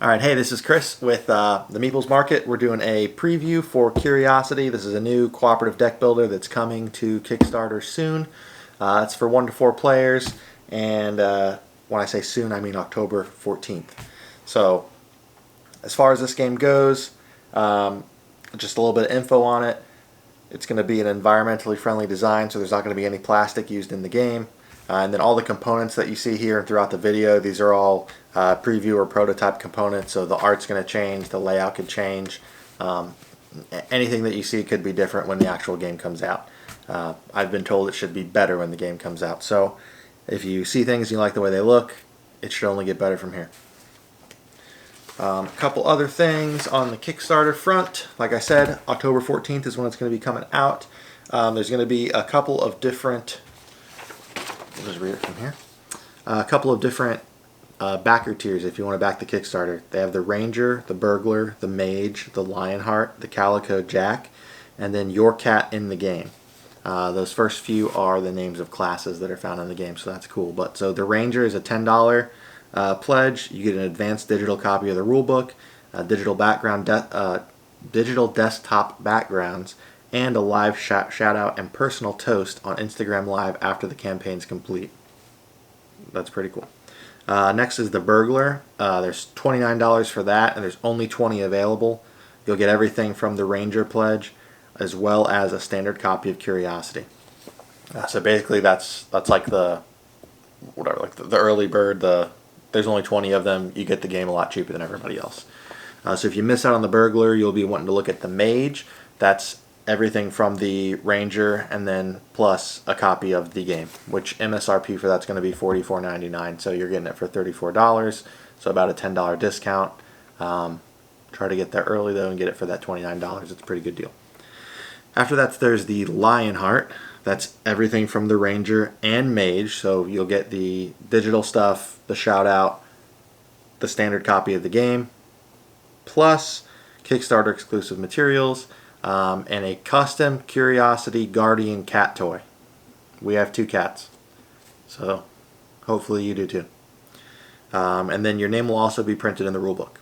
Alright, hey, this is Chris with the Meeples Market. We're doing a preview for Curiosity. This is a new cooperative deck builder that's coming to Kickstarter soon. It's for 1 to 4 players, and when I say soon, I mean October 14th. So, as far as this game goes, just a little bit of info on it. It's going to be an environmentally friendly design, so there's not going to be any plastic used in the game. And then all the components that you see here and throughout the video, these are all preview or prototype components, so the art's going to change, the layout could change. Anything that you see could be different when the actual game comes out. I've been told it should be better when the game comes out. So if you see things and you like the way they look, it should only get better from here. A couple other things on the Kickstarter front. Like I said, October 14th is when it's going to be coming out. There's going to be a couple of different... I'll just read it from here. A couple of different backer tiers if you want to back the Kickstarter. They have the Ranger, the Burglar, the Mage, the Lionheart, the Calico Jack, and then Your Cat in the Game. Those first few are the names of classes that are found in the game, so that's cool. But so the Ranger is a $10 pledge. You get an advanced digital copy of the rulebook, digital desktop backgrounds, and a live shout out and personal toast on Instagram Live after the campaign's complete. That's pretty cool. Next is the Burglar. There's $29 for that, and there's only 20 available. You'll get everything from the Ranger pledge, as well as a standard copy of Curiosity. So basically, that's like the early bird. There's only 20 of them. You get the game a lot cheaper than everybody else. So if you miss out on the Burglar, you'll be wanting to look at the Mage. That's everything from the Ranger and then plus a copy of the game, which MSRP for that's going to be $44.99, so you're getting it for $34, so about a $10 discount. Try to get there early though and get it for that $29. It's a pretty good deal. After that, there's the Lionheart. That's everything from the Ranger and Mage, so you'll get the digital stuff, the shout out, the standard copy of the game, plus Kickstarter exclusive materials, and a custom Curiosity Guardian cat toy. We have 2 cats, so hopefully you do too. And then your name will also be printed in the rulebook.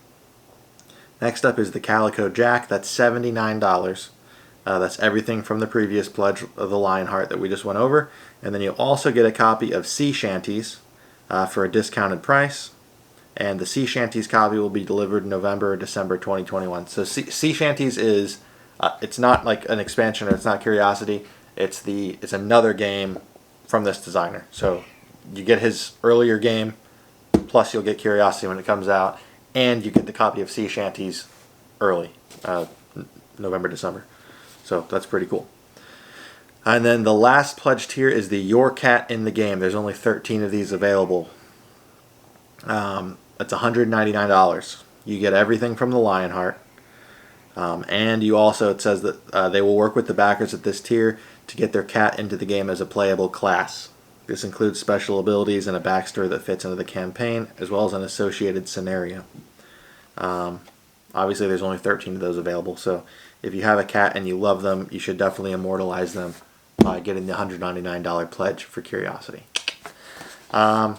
Next up is the Calico Jack. That's $79. That's everything from the previous pledge of the Lionheart that we just went over. And then you'll also get a copy of Sea Shanties for a discounted price. And the Sea Shanties copy will be delivered November or December 2021. So Sea Shanties is... it's not like an expansion, or it's not Curiosity. It's another game from this designer. So you get his earlier game, plus you'll get Curiosity when it comes out, and you get the copy of Sea Shanties early, November, December. So that's pretty cool. And then the last pledge tier is the Your Cat in the Game. There's only 13 of these available. That's $199. You get everything from the Lionheart. And you also, it says that they will work with the backers at this tier to get their cat into the game as a playable class. This includes special abilities and a backstory that fits into the campaign, as well as an associated scenario. Obviously, there's only 13 of those available, so if you have a cat and you love them, you should definitely immortalize them by getting the $199 pledge for Curiosity. And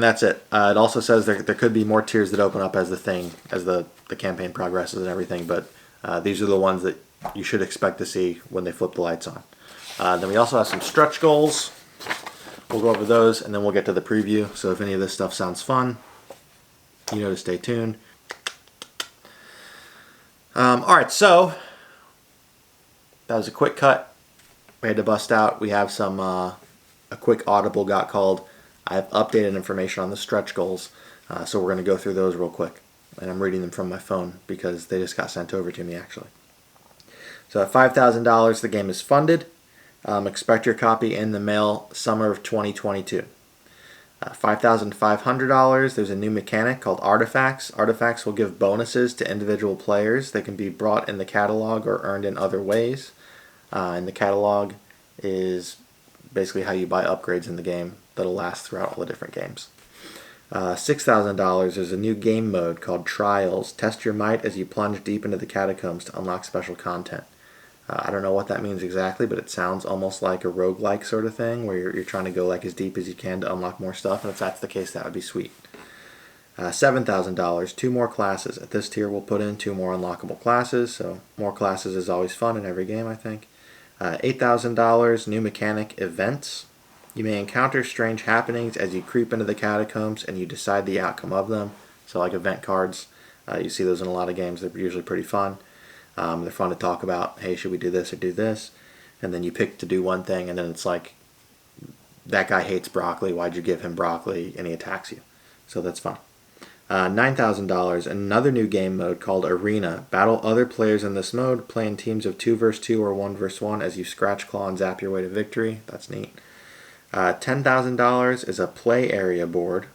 that's it. It also says there could be more tiers that open up as the campaign progresses and everything, but these are the ones that you should expect to see when they flip the lights on. Then we also have some stretch goals. We'll go over those, and then we'll get to the preview. So if any of this stuff sounds fun, you know to stay tuned. Alright, so that was a quick cut. We had to bust out. We have some a quick audible got called. I have updated information on the stretch goals, so we're going to go through those real quick. And I'm reading them from my phone because they just got sent over to me, actually. So at $5,000, the game is funded. Expect your copy in the mail summer of 2022. $5,500, there's a new mechanic called Artifacts. Artifacts will give bonuses to individual players. They can be brought in the catalog or earned in other ways. And the catalog is basically how you buy upgrades in the game that'll last throughout all the different games. $6,000, there's a new game mode called Trials. Test your might as you plunge deep into the catacombs to unlock special content. I don't know what that means exactly, but it sounds almost like a roguelike sort of thing, where you're trying to go like as deep as you can to unlock more stuff, and if that's the case, that would be sweet. $7,000, 2 more classes. At this tier, we'll put in 2 more unlockable classes, so more classes is always fun in every game, I think. $8,000, new mechanic, events. You may encounter strange happenings as you creep into the catacombs and you decide the outcome of them. So like event cards, you see those in a lot of games. They're usually pretty fun. They're fun to talk about. Hey, should we do this or do this? And then you pick to do one thing, and then it's like, that guy hates broccoli. Why'd you give him broccoli? And he attacks you. So that's fun. $9,000, another new game mode called Arena. Battle other players in this mode. Play in teams of 2 versus 2 or 1 versus 1 as you scratch, claw, and zap your way to victory. That's neat. $10,000 is a play area board.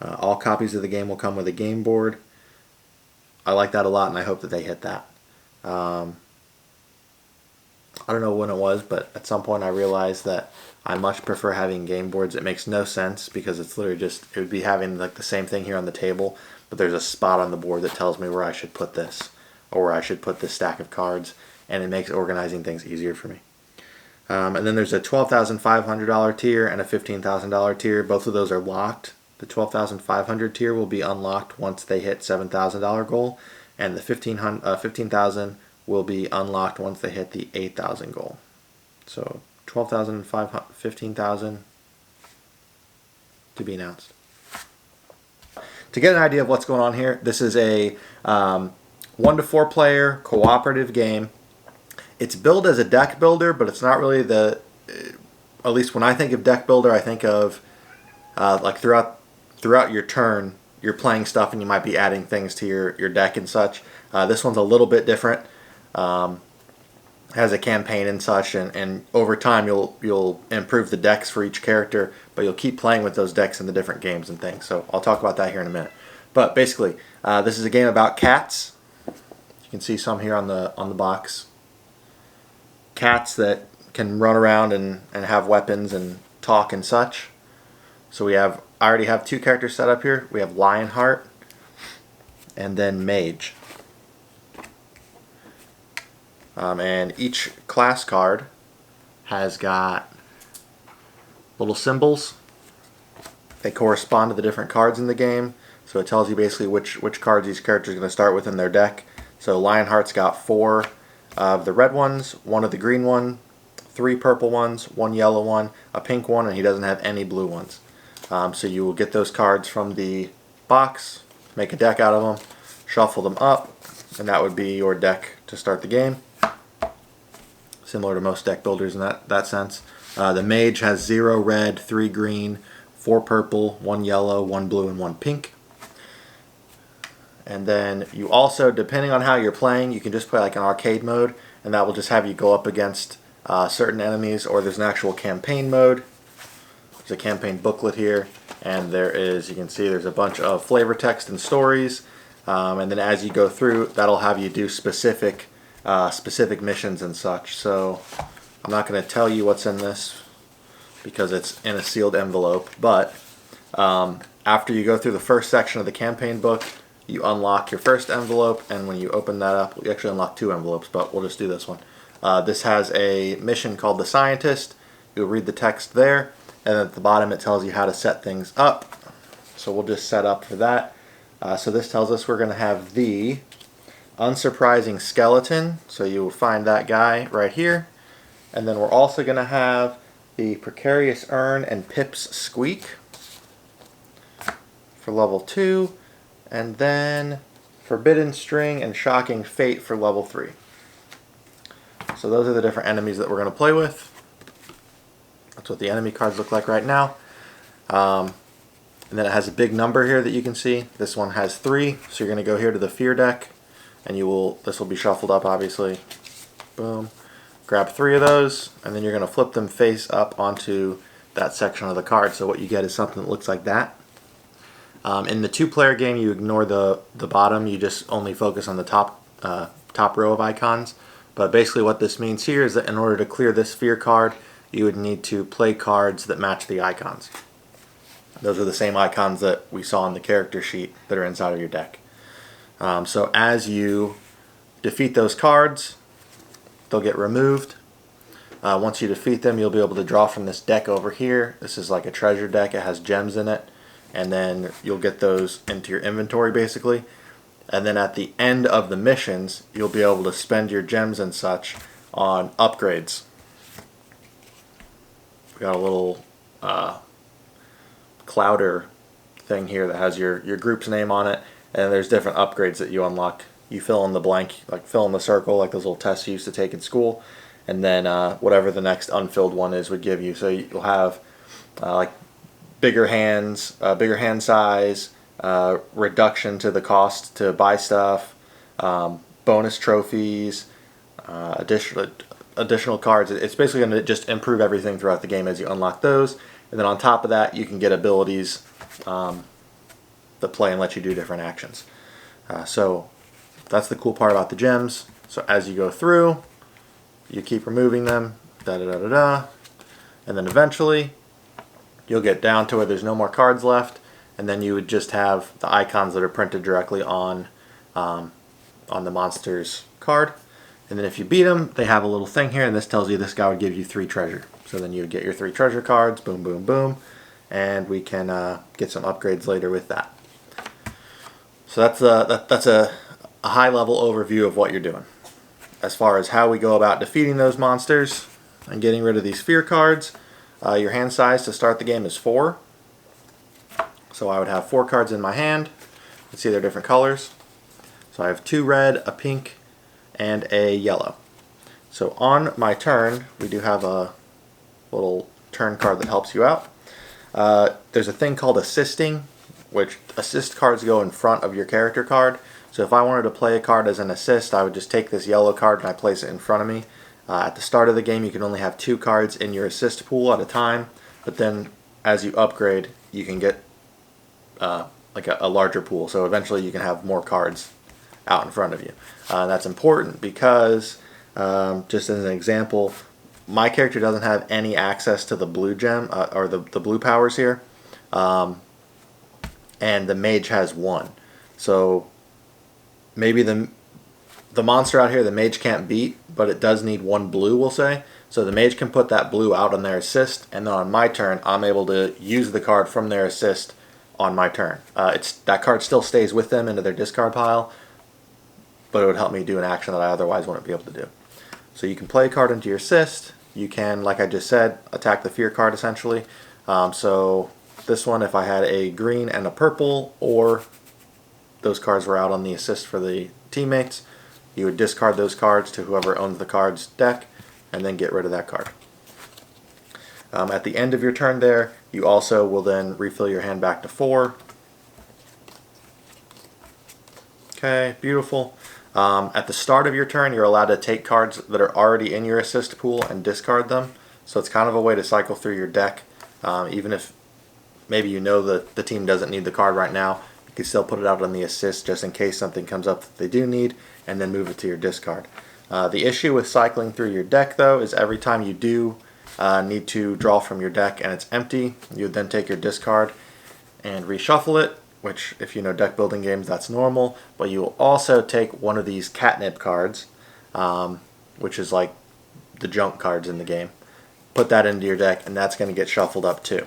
All copies of the game will come with a game board. I like that a lot, and I hope that they hit that. I don't know when it was, but at some point I realized that I much prefer having game boards. It makes no sense because it's literally just, it would be having like the same thing here on the table, but there's a spot on the board that tells me where I should put this, or where I should put this stack of cards, and it makes organizing things easier for me. And then there's a $12,500 tier and a $15,000 tier. Both of those are locked. The $12,500 tier will be unlocked once they hit $7,000 goal, and the $15,000 will be unlocked once they hit the $8,000 goal. So $12,000, $15,000 to be announced. To get an idea of what's going on here, this is a 1 to 4 player cooperative game. It's billed as a deck builder, but it's not really at least when I think of deck builder, I think of like throughout your turn, you're playing stuff and you might be adding things to your deck and such. This one's a little bit different. Has a campaign and such, and over time you'll improve the decks for each character, but you'll keep playing with those decks in the different games and things. So I'll talk about that here in a minute. But basically, this is a game about cats. You can see some here on the box. Cats that can run around and have weapons and talk and such. So I already have 2 characters set up here. We have Lionheart and then Mage. And each class card has got little symbols. They correspond to the different cards in the game. So it tells you basically which cards each character is going to start with in their deck. So Lionheart's got 4 of the red ones, 1 of the green one, 3 purple ones, 1 yellow one, a pink one, and he doesn't have any blue ones. So you will get those cards from the box, make a deck out of them, shuffle them up, and that would be your deck to start the game. Similar to most deck builders in that sense. The Mage has 0 red, 3 green, 4 purple, 1 yellow, 1 blue, and 1 pink. And then you also, depending on how you're playing, you can just play like an arcade mode, and that will just have you go up against certain enemies, or there's an actual campaign mode. There's a campaign booklet here, and there is, you can see there's a bunch of flavor text and stories, and then as you go through, that'll have you do specific missions and such. So I'm not going to tell you what's in this because it's in a sealed envelope, but after you go through the first section of the campaign book, you unlock your first envelope, and when you open that up, you actually unlock 2 envelopes, but we'll just do this one. This has a mission called The Scientist. You'll read the text there, and at the bottom it tells you how to set things up. So we'll just set up for that. So this tells us we're going to have the unsurprising skeleton, so you will find that guy right here. And then we're also going to have the precarious urn and Pip's squeak for level 2. And then Forbidden String and Shocking Fate for level 3. So those are the different enemies that we're going to play with. That's what the enemy cards look like right now. And then it has a big number here that you can see. This one has 3, so you're going to go here to the Fear deck, and this will be shuffled up obviously. Boom. Grab 3 of those, and then you're going to flip them face up onto that section of the card. So what you get is something that looks like that. In the 2-player game, you ignore the bottom. You just only focus on the top row of icons. But basically what this means here is that in order to clear this Fear card, you would need to play cards that match the icons. Those are the same icons that we saw on the character sheet that are inside of your deck. So as you defeat those cards, they'll get removed. Once you defeat them, you'll be able to draw from this deck over here. This is like a treasure deck. It has gems in it. and then you'll get those into your inventory basically. And then at the end of the missions, you'll be able to spend your gems and such on upgrades. We got a little Clowder thing here that has your group's name on it, and there's different upgrades that you unlock. You fill in the blank, like fill in the circle, like those little tests you used to take in school, and then whatever the next unfilled one is would give you. So you'll have like bigger hands, bigger hand size, reduction to the cost to buy stuff, bonus trophies, additional cards. It's basically going to just improve everything throughout the game as you unlock those. And then on top of that, you can get abilities that play and let you do different actions. So that's the cool part about the gems. So as you go through, you keep removing them, and then eventually you'll get down to where there's no more cards left, and then you would just have the icons that are printed directly on the monster's card. And then if you beat them, they have a little thing here, and this tells you this guy would give you 3 treasure. So then you would get your 3 treasure cards, boom, boom, boom, and we can get some upgrades later with that. So that's a high-level overview of what you're doing. As far as how we go about defeating those monsters and getting rid of these fear cards, your hand size to start the game is 4. So I would have 4 cards in my hand. You can see they're different colors. So I have 2 red, a pink, and a yellow. So on my turn, we do have a little turn card that helps you out. There's a thing called assisting, which assist cards go in front of your character card. So if I wanted to play a card as an assist, I would just take this yellow card and I place it in front of me. At the start of the game, you can only have 2 cards in your assist pool at a time, but then as you upgrade, you can get like a larger pool. So eventually you can have more cards out in front of you. That's important because, just as an example, my character doesn't have any access to the blue gem, or the blue powers here, and the mage has 1. So maybe the monster out here, the mage can't beat, but it does need 1 blue, we'll say. So the mage can put that blue out on their assist, and then on my turn, I'm able to use the card from their assist on my turn. That card still stays with them into their discard pile, but it would help me do an action that I otherwise wouldn't be able to do. So you can play a card into your assist. You can, like I just said, attack the fear card essentially. So this one, if I had a green and a purple, or those cards were out on the assist for the teammates, you would discard those cards to whoever owns the card's deck, and then get rid of that card. At the end of your turn there, you also will then refill your hand back to 4. Okay, beautiful. At the start of your turn, you're allowed to take cards that are already in your assist pool and discard them. So it's kind of a way to cycle through your deck. Even if maybe you know that the team doesn't need the card right now, you can still put it out on the assist just in case something comes up that they do need, and then move it to your discard. The issue with cycling through your deck, though, is every time you do need to draw from your deck and it's empty, you would then take your discard and reshuffle it, which if you know deck building games, that's normal. But you will also take one of these catnip cards, which is like the junk cards in the game, put that into your deck, and that's going to get shuffled up too.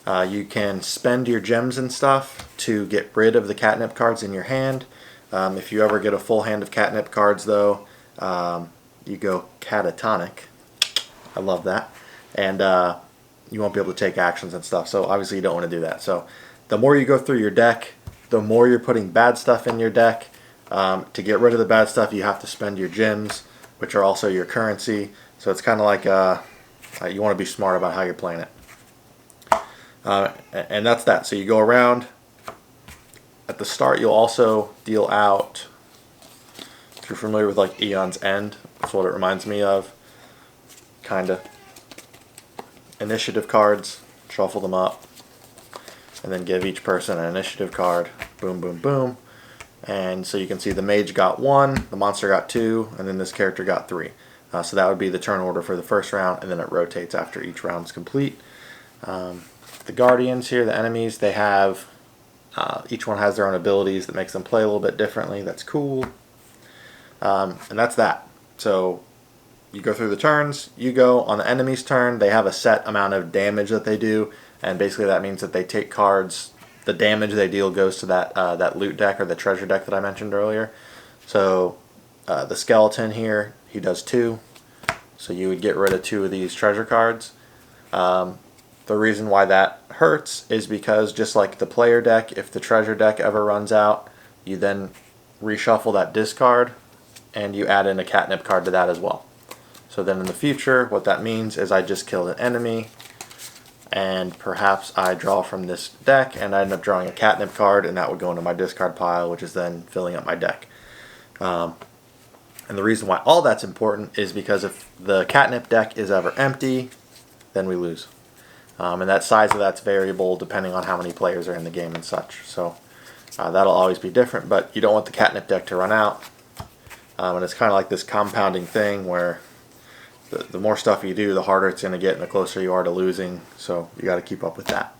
You can spend your gems and stuff to get rid of the catnip cards in your hand. If you ever get a full hand of catnip cards, though, you go catatonic. I love that. And you won't be able to take actions and stuff. So obviously you don't want to do that. So the more you go through your deck, the more you're putting bad stuff in your deck. To get rid of the bad stuff, you have to spend your gems, which are also your currency. So it's kind of like you want to be smart about how you're playing it. And that's that. So you go around. At the start, you'll also deal out, if you're familiar with like Aeon's End, that's what it reminds me of, kinda. Initiative cards, shuffle them up, and then give each person an initiative card, boom, boom, boom. And so you can see the mage got 1, the monster got 2, and then this character got 3. So that would be the turn order for the first round, and then it rotates after each round is complete. The guardians here, the enemies, they have, each one has their own abilities that makes them play a little bit differently. That's cool. And that's that. So you go through the turns, you go on the enemy's turn, they have a set amount of damage that they do. and basically that means that they take cards. The damage they deal goes to that loot deck or the treasure deck that I mentioned earlier. So the skeleton here, he does 2. So you would get rid of 2 of these treasure cards. The reason why that hurts is because just like the player deck, if the treasure deck ever runs out, you then reshuffle that discard and you add in a catnip card to that as well. So then in the future, what that means is I just killed an enemy, and perhaps I draw from this deck and I end up drawing a catnip card, and that would go into my discard pile, which is then filling up my deck. And the reason why all that's important is because if the catnip deck is ever empty, then we lose. And that size of that's variable depending on how many players are in the game and such. So that'll always be different, but you don't want the catnip deck to run out. And it's kind of like this compounding thing where the more stuff you do, the harder it's going to get and the closer you are to losing. So you got to keep up with that.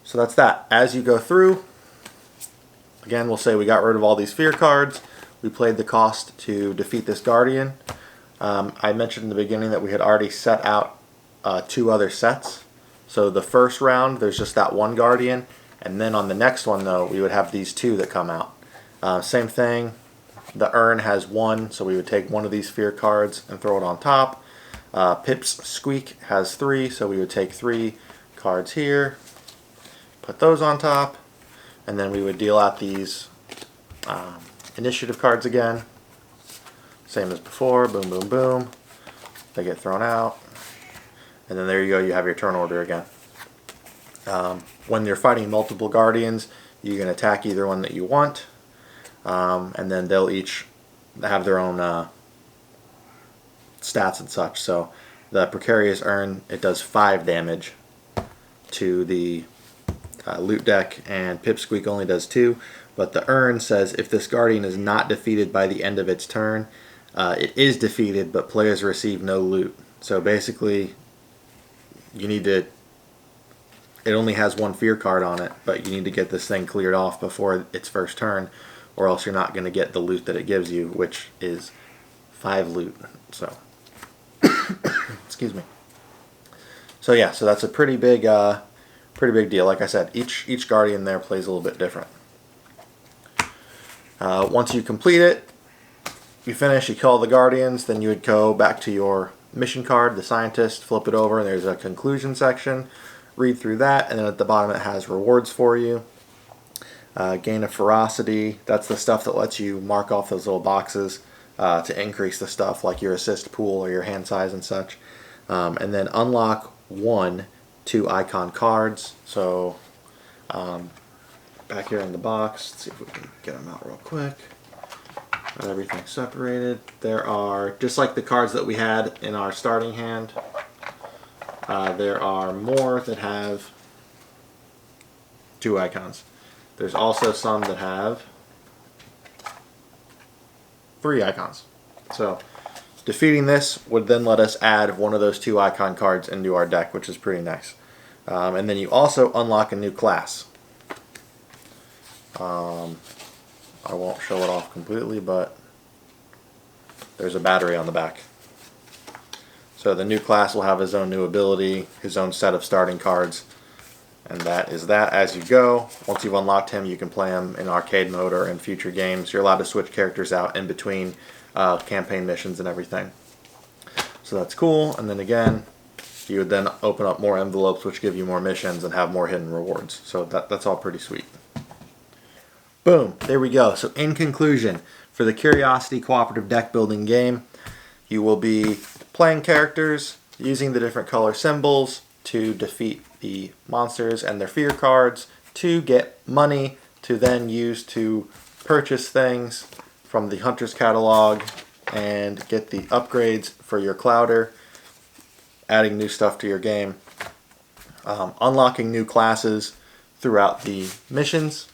So that's that. As you go through, again, we'll say we got rid of all these fear cards. We played the cost to defeat this guardian. I mentioned in the beginning that we had already set out 2 other sets. So the first round, there's just that one guardian. And then on the next one, though, we would have these 2 that come out. Same thing. The urn has 1, so we would take one of these fear cards and throw it on top. Pip's Squeak has 3, so we would take 3 cards here, put those on top, and then we would deal out these initiative cards again. Same as before, boom, boom, boom. They get thrown out. And then there you go, you have your turn order again. When you're fighting multiple guardians, you can attack either one that you want. And then they'll each have their own stats and such. So the Precarious Urn, it does 5 damage to the loot deck, and Pipsqueak only does 2. But the Urn says if this guardian is not defeated by the end of its turn, it is defeated, but players receive no loot. So basically, you need to... It only has 1 fear card on it, but you need to get this thing cleared off before its first turn, or else you're not going to get the loot that it gives you, which is 5 loot. So, excuse me. So yeah, so that's a pretty big deal. Like I said, each guardian there plays a little bit different. Once you complete it, you finish, you kill all the guardians, then you would go back to your mission card, the scientist, flip it over, and there's a conclusion section. Read through that, and then at the bottom it has rewards for you. Gain of ferocity, that's the stuff that lets you mark off those little boxes to increase the stuff like your assist pool or your hand size and such. And then unlock 2 icon cards. So back here in the box, let's see if we can get them out real quick. Got everything separated. There are, just like the cards that we had in our starting hand, there are more that have 2 icons. There's also some that have 3 icons. So defeating this would then let us add one of those 2 icon cards into our deck, which is pretty nice. And then you also unlock a new class. I won't show it off completely, but there's a battery on the back. So the new class will have his own new ability, his own set of starting cards. And that is that as you go. Once you've unlocked him, you can play him in arcade mode or in future games. You're allowed to switch characters out in between campaign missions and everything. So that's cool. And then again, you would then open up more envelopes which give you more missions and have more hidden rewards. So that's all pretty sweet. Boom, there we go. So in conclusion, for the Curiosity Cooperative Deck Building game, you will be playing characters, using the different color symbols to defeat the monsters and their fear cards, to get money to then use to purchase things from the Hunter's Catalog and get the upgrades for your Clowder, adding new stuff to your game, unlocking new classes throughout the missions,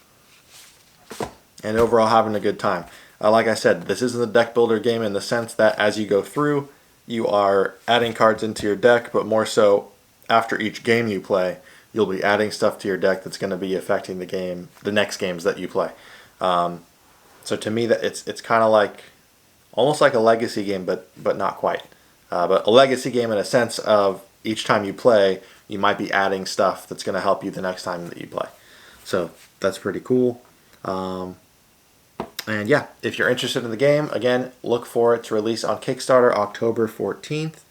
and overall having a good time. Like I said, this isn't a deck builder game in the sense that as you go through, you are adding cards into your deck, but more so after each game you play, you'll be adding stuff to your deck that's going to be affecting the game, the next games that you play. So to me, that it's kind of like almost like a legacy game, but not quite. But a legacy game in a sense of each time you play, you might be adding stuff that's going to help you the next time that you play. So that's pretty cool. And yeah, if you're interested in the game, again, look for it to release on Kickstarter October 14th.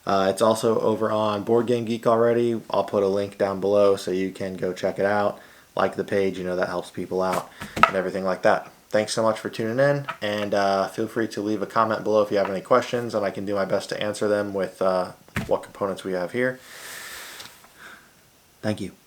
It's also over on Boardgame Geek already. I'll put a link down below so you can go check it out. Like the page, you know, that helps people out and everything like that. Thanks so much for tuning in, and feel free to leave a comment below if you have any questions, and I can do my best to answer them with what components we have here. Thank you.